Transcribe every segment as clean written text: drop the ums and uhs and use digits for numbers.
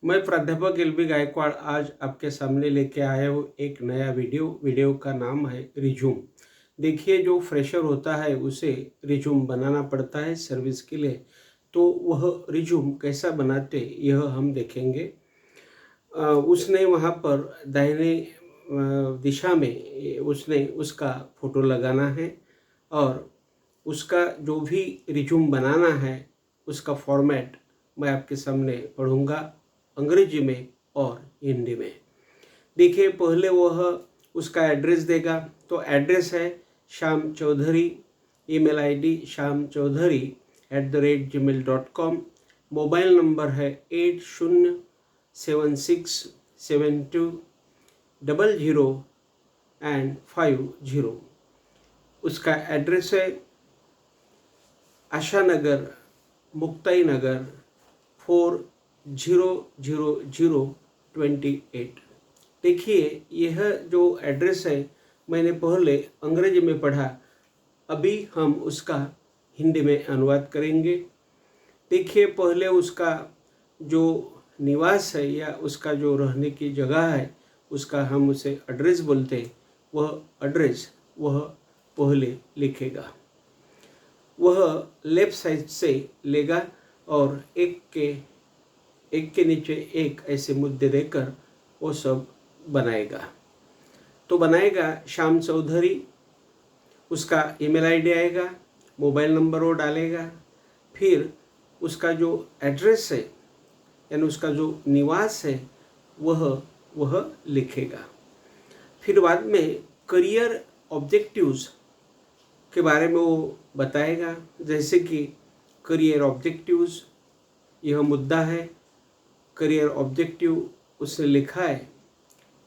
मैं प्राध्यापक L B Gaekwad आज आपके सामने लेके आया हूँ एक नया वीडियो का नाम है रिज्यूम। देखिए, जो फ्रेशर होता है उसे रिज्यूम बनाना पड़ता है सर्विस के लिए, तो वह रिज्यूम कैसा बनाते यह हम देखेंगे। उसने वहाँ पर दाहिने दिशा में उसने उसका फ़ोटो लगाना है और उसका जो भी रिज्यूम बनाना है उसका फॉर्मेट मैं आपके सामने पढ़ूंगा अंग्रेजी में और हिंदी में। देखिए, पहले वह उसका एड्रेस देगा, तो एड्रेस है Shyam Chaudhary, email ID shyamchaudhary@gmail.com, mobile number है 8076720050। उसका एड्रेस है आशा नगर, मुक्ताई नगर 400028। देखिए, यह जो एड्रेस है मैंने पहले अंग्रेजी में पढ़ा, अभी हम उसका हिंदी में अनुवाद करेंगे। देखिए, पहले उसका जो निवास है या उसका जो रहने की जगह है उसका हम उसे एड्रेस बोलते हैं, वह एड्रेस वह पहले लिखेगा। वह लेफ्ट साइड से लेगा और एक के नीचे एक ऐसे मुद्दे देकर वो सब बनाएगा। तो बनाएगा श्याम चौधरी, उसका ईमेल आईडी आएगा, मोबाइल नंबर वो डालेगा, फिर उसका जो एड्रेस है यानी उसका जो निवास है वह लिखेगा। फिर बाद में करियर ऑब्जेक्टिव्स के बारे में वो बताएगा, जैसे कि करियर ऑब्जेक्टिव्स यह मुद्दा है। करियर ऑब्जेक्टिव उसने लिखा है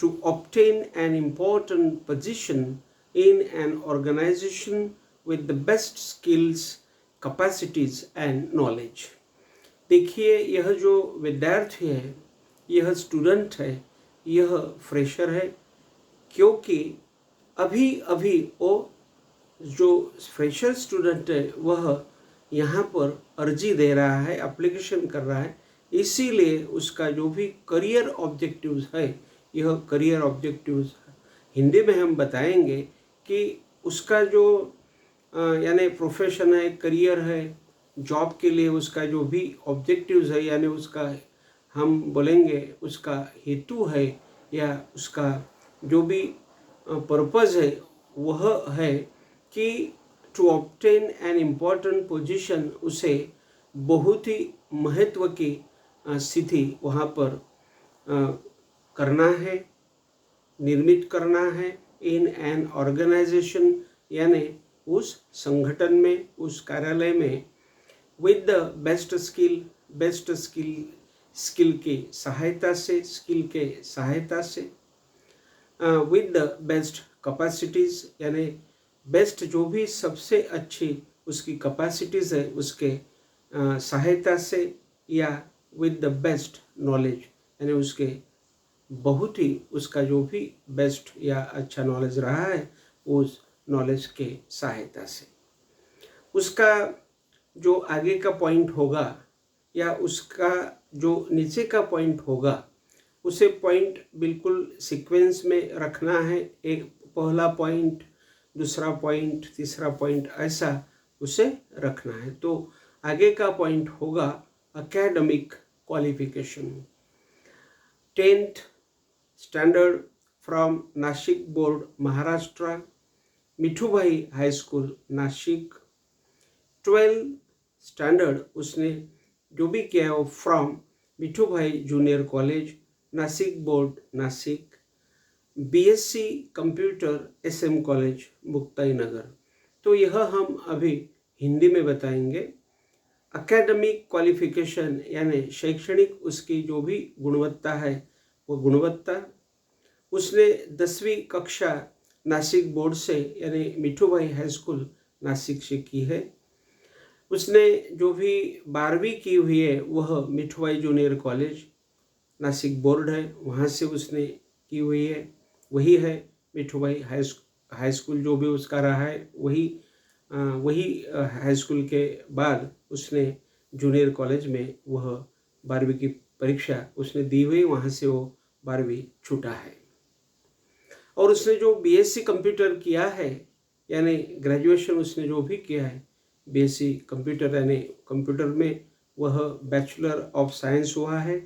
to obtain an important position in an organisation with the best skills, capacities and knowledge. देखिए, यह जो विद्यार्थी है, यह स्टूडेंट है, यह फ्रेशर है, क्योंकि अभी अभी वो जो फ्रेशर स्टूडेंट है वह यहाँ पर अर्जी दे रहा है, एप्लीकेशन कर रहा है, इसीलिए उसका जो भी करियर ऑब्जेक्टिव्स है, यह करियर ऑब्जेक्टिव्स हिंदी में हम बताएंगे कि उसका जो यानी प्रोफेशन है, करियर है, जॉब के लिए उसका जो भी ऑब्जेक्टिव्स है यानी उसका हम बोलेंगे उसका हेतु है या उसका जो भी पर्पज़ है वह है कि to obtain an important position, उसे बहुत ही महत्व की स्थिति वहाँ पर करना है, निर्मित करना है इन एन ऑर्गेनाइजेशन यानी उस संगठन में, उस कार्यालय में, विद द बेस्ट स्किल की सहायता से, स्किल के सहायता से, विद द बेस्ट कैपेसिटीज़ यानी बेस्ट जो भी सबसे अच्छी उसकी कैपेसिटीज़ है उसके सहायता से, या विद द बेस्ट नॉलेज यानी उसके बहुत ही उसका जो भी बेस्ट या अच्छा नॉलेज रहा है उस नॉलेज के सहायता से। उसका जो आगे का पॉइंट होगा या उसका जो नीचे का पॉइंट होगा उसे पॉइंट बिल्कुल सीक्वेंस में रखना है। एक पहला पॉइंट, दूसरा पॉइंट, तीसरा पॉइंट, ऐसा उसे रखना है। तो आगे का पॉइंट होगा academic qualification, 10th standard from Nashik board Maharashtra, Mithubhai high school Nashik. 12th standard उसने जो भी किया है वो from Mithubhai junior college Nashik board Nashik. BSc computer SM college Muktainagar. तो यह हम अभी हिंदी में बताएंगे। एकेडमिक क्वालिफिकेशन यानी शैक्षणिक उसकी जो भी गुणवत्ता है वो गुणवत्ता। उसने 10वीं कक्षा नासिक बोर्ड से यानी मिठूभाई हाई स्कूल नासिक से की है। उसने जो भी 12वीं की हुई है वह मिठूभाई जूनियर कॉलेज नासिक बोर्ड है, वहाँ से उसने की हुई है। वही है मिठूभाई हाई स्कूल जो भी उसका रहा है, वही हाई स्कूल के बाद उसने जूनियर कॉलेज में वह 12वीं की परीक्षा उसने दी हुई, वहाँ से वो 12वीं छूटा है। और उसने जो बीएससी कंप्यूटर किया है, यानी ग्रेजुएशन उसने जो भी किया है बीएससी कंप्यूटर, यानी कंप्यूटर में वह बैचलर ऑफ साइंस हुआ है,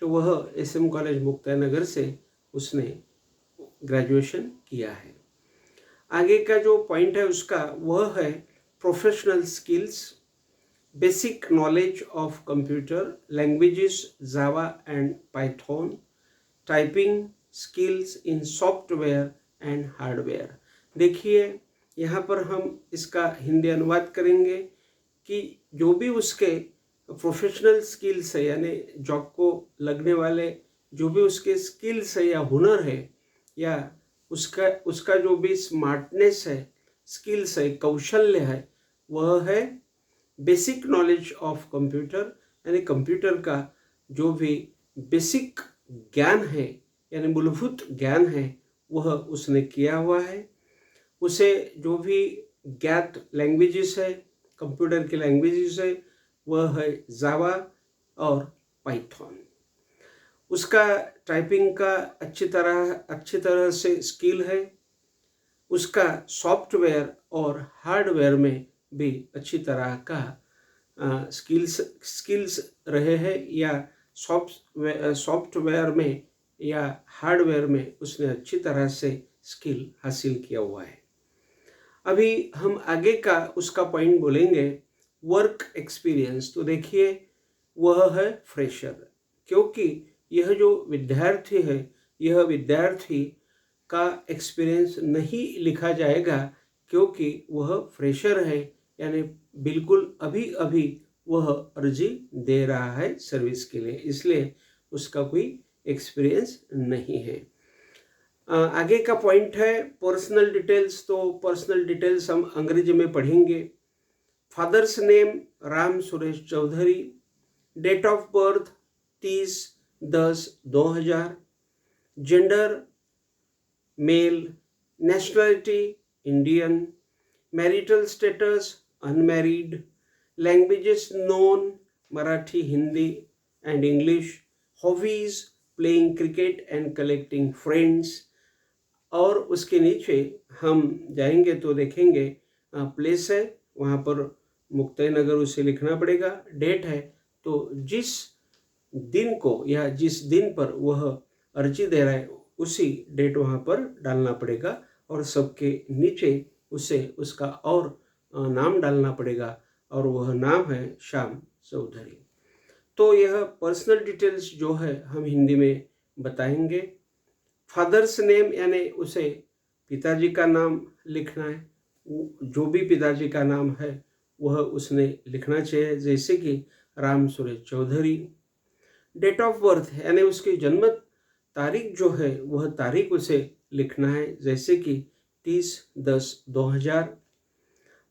तो वह एसएम कॉलेज मुक्ताईनगर से उसने ग्रेजुएशन किया है। आगे का जो पॉइंट है उसका वह है professional skills, basic knowledge of computer languages Java and Python, typing skills in software and hardware. देखिए यहाँ पर हम इसका हिंदी अनुवाद करेंगे कि जो भी उसके प्रोफेशनल स्किल्स है, यानी जॉब को लगने वाले जो भी उसके स्किल्स है या हुनर है, या उसका जो भी स्मार्टनेस है, स्किल्स है, कौशल्य है, वह है बेसिक नॉलेज ऑफ कंप्यूटर, यानी कंप्यूटर का जो भी बेसिक ज्ञान है, यानी मूलभूत ज्ञान है, वह उसने किया हुआ है। उसे जो भी ज्ञात लैंग्वेजेस है, कंप्यूटर की लैंग्वेजेस है, वह है जावा और पाइथन। उसका टाइपिंग का अच्छी तरह से स्किल है। उसका सॉफ्टवेयर और हार्डवेयर में भी अच्छी तरह का स्किल्स रहे हैं, या सॉफ्टवेयर में या हार्डवेयर में उसने अच्छी तरह से स्किल हासिल किया हुआ है। अभी हम आगे का उसका पॉइंट बोलेंगे वर्क एक्सपीरियंस। तो देखिए वह है फ्रेशर, क्योंकि यह जो विद्यार्थी है, यह विद्यार्थी का एक्सपीरियंस नहीं लिखा जाएगा, क्योंकि वह फ्रेशर है, यानी बिल्कुल अभी अभी वह अर्जी दे रहा है सर्विस के लिए, इसलिए उसका कोई एक्सपीरियंस नहीं है। आगे का पॉइंट है पर्सनल डिटेल्स। तो पर्सनल डिटेल्स हम अंग्रेजी में पढ़ेंगे। Father's name Ram Suresh Chaudhary, date of birth 30/10/2000, gender male, nationality Indian, marital status unmarried, languages known Marathi, Hindi and English, hobbies playing cricket and collecting friends. और उसके नीचे हम जाएंगे तो देखेंगे प्लेस है, वहाँ पर मुक्ताईनगर उसे लिखना पड़ेगा। डेट है तो जिस दिन को या जिस दिन पर वह अर्जी दे रहा है उसी डेट वहाँ पर डालना पड़ेगा, और सबके नीचे उसे उसका और नाम डालना पड़ेगा, और वह नाम है श्याम चौधरी। तो यह पर्सनल डिटेल्स जो है हम हिंदी में बताएंगे। फादर्स नेम यानी उसे पिताजी का नाम लिखना है, जो भी पिताजी का नाम है वह उसने लिखना चाहिए, जैसे कि Ram Suresh Chaudhary. Date of birth यानी उसकी जन्म तारीख जो है वह तारीख उसे लिखना है, जैसे कि 30/10/2000।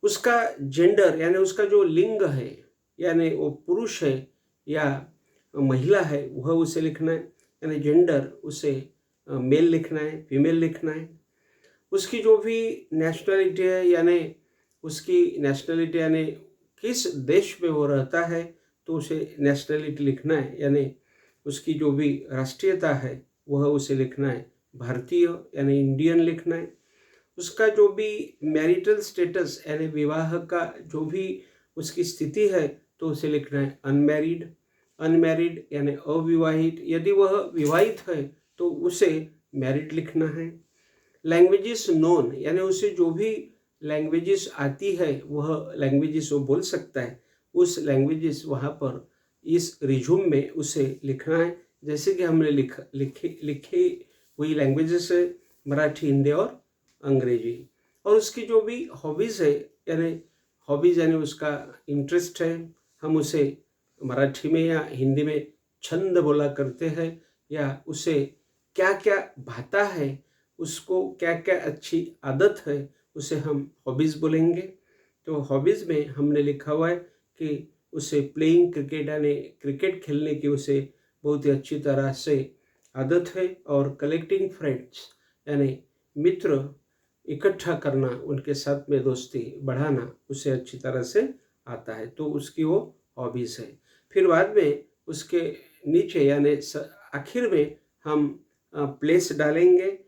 उसका जेंडर यानी उसका जो लिंग है, यानी वो पुरुष है या महिला है, वह उसे लिखना है, यानी जेंडर उसे मेल लिखना है, फीमेल लिखना है। उसकी जो भी नेशनलिटी है, यानी उसकी नेशनलिटी यानी किस देश में वो रहता है, तो उसे नेशनलिटी लिखना है, यानी उसकी जो भी राष्ट्रीयता है वह उसे लिखना है भारतीय यानी इंडियन लिखना है। उसका जो भी मैरिटल स्टेटस यानी विवाह का जो भी उसकी स्थिति है तो उसे लिखना है अनमैरिड। अनमैरिड यानी अविवाहित, यदि वह विवाहित है तो उसे मैरिड लिखना है। लैंग्वेजेस नोन यानी उसे जो भी लैंग्वेजेस आती है वह लैंग्वेजेस वो बोल सकता है, उस लैंग्वेजेस वहाँ पर इस रिज्यूम में उसे लिखना है, जैसे कि हमने लिखी हुई लैंग्वेजेस है मराठी, हिंदी और अंग्रेजी। और उसकी जो भी हॉबीज़ है, यानी हॉबीज़ यानी उसका इंटरेस्ट है, हम उसे मराठी में या हिंदी में छंद बोला करते हैं, या उसे क्या क्या भाता है, उसको क्या क्या अच्छी आदत है, उसे हम हॉबीज़ बोलेंगे। तो हॉबीज़ में हमने लिखा हुआ है कि उसे प्लेइंग क्रिकेट यानी क्रिकेट खेलने की उसे बहुत ही अच्छी तरह से आदत है, और कलेक्टिंग फ्रेंड्स यानी मित्र इकट्ठा करना, उनके साथ में दोस्ती बढ़ाना उसे अच्छी तरह से आता है, तो उसकी वो हॉबीज़ है। फिर बाद में उसके नीचे यानी आखिर में हम प्लेस डालेंगे,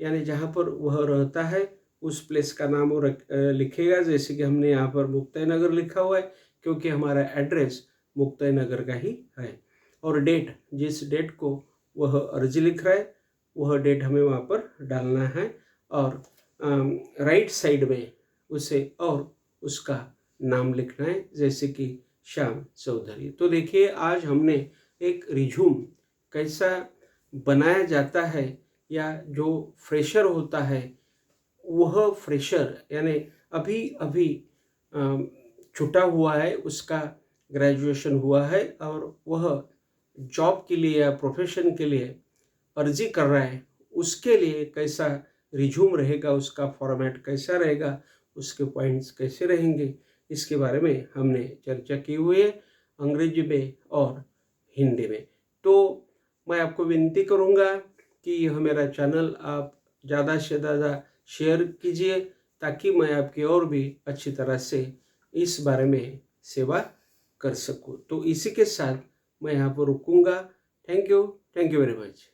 यानी जहाँ पर वह रहता है उस प्लेस का नाम वो लिखेगा। जैसे कि हमने यहाँ पर मुक्ताई नगर लिखा हुआ है, क्योंकि हमारा एड्रेस मुक्ताई नगर का ही है। और डेट, जिस डेट को वह अर्जी लिख रहा है वह डेट हमें वहाँ पर डालना है। और राइट साइड में उसे और उसका नाम लिखना है, जैसे कि श्याम चौधरी। तो देखिए, आज हमने एक रिज्यूम कैसा बनाया जाता है, या जो फ्रेशर होता है वह फ्रेशर यानी अभी अभी छूटा हुआ है, उसका ग्रेजुएशन हुआ है और वह जॉब के लिए या प्रोफेशन के लिए अर्जी कर रहा है, उसके लिए कैसा रिज्यूम रहेगा, उसका फॉर्मेट कैसा रहेगा, उसके पॉइंट्स कैसे रहेंगे, इसके बारे में हमने चर्चा की हुई है अंग्रेजी में और हिंदी में। तो मैं आपको विनती करूँगा कि यह मेरा चैनल आप ज़्यादा से ज़्यादा शेयर कीजिए, ताकि मैं आपकी और भी अच्छी तरह से इस बारे में सेवा कर सकूं। तो इसी के साथ मैं यहाँ पर रुकूंगा। Thank you very much.